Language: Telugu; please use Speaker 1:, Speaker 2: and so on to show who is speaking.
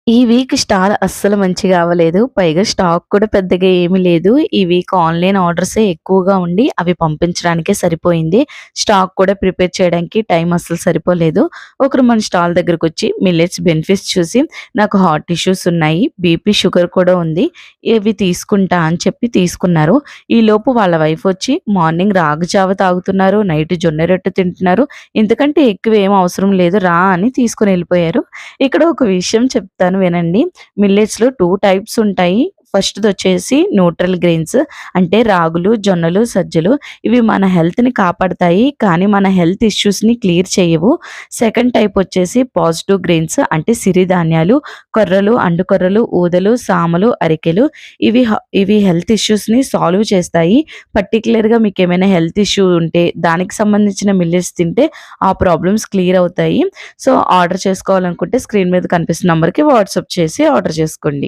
Speaker 1: ఈ వీక్ స్టార్ అస్సలు మంచిగా అవ్వలేదు. పైగా స్టాక్ కూడా పెద్దగా ఏమీ లేదు. ఈ వీక్ ఆన్‌లైన్ ఆర్డర్సే ఎక్కువగా ఉండి అవి పంపించడానికే సరిపోయింది. స్టాక్ కూడా ప్రిపేర్ చేయడానికి టైం అస్సలు సరిపోలేదు. ఒకరు మన స్టాల్ దగ్గరకొచ్చి మిల్లెట్స్ బెనిఫిట్స్ చూసి నాకు హార్ట్ ఇష్యూస్ ఉన్నాయి. బీపీ, షుగర్ కూడా ఉంది. ఇవి తీసుకుంటా అని చెప్పి తీసుకున్నారు. ఈలోపు వాళ్ళ వైఫ్ వచ్చి మార్నింగ్ రాగి జావ తాగుతున్నారు. నైట్ జొన్న రొట్టె తింటున్నారు. ఇంతకంటే ఎక్కువ ఏం అవసరం లేదు రా అని తీసుకొని ఎళ్ళిపోయారు. ఇక్కడ ఒక విషయం చెప్తాను వినండి. మిల్లెట్స్‌లో 2 టైప్స్ ఉంటాయి. ఫస్ట్‌దొచ్చేసి న్యూట్రల్ గ్రెయిన్స్ అంటే రాగులు, జొన్నలు, సజ్జలు ఇవి మన హెల్త్‌ని కాపాడతాయి. కానీ మన హెల్త్ ఇష్యూస్‌ని క్లియర్ చేయవు. సెకండ్ టైప్ వచ్చేసి పాజిటివ్ గ్రెయిన్స్ అంటే సిరిధాన్యాలు, కొర్రలు, అండుకొర్రలు, ఊదలు, సామలు, అరికెలు ఇవి హెల్త్ ఇష్యూస్‌ని సాల్వ్ చేస్తాయి. పర్టిక్యులర్‌గా మీకేమైనా హెల్త్ ఇష్యూ ఉంటే దానికి సంబంధించిన మిల్లెట్స్ తింటే ఆ ప్రాబ్లమ్స్ క్లియర్ అవుతాయి. సో, ఆర్డర్ చేసుకోవాలనుకుంటే స్క్రీన్ మీద కనిపిస్తున్న నంబర్‌కి వాట్సాప్ చేసి ఆర్డర్ చేసుకోండి.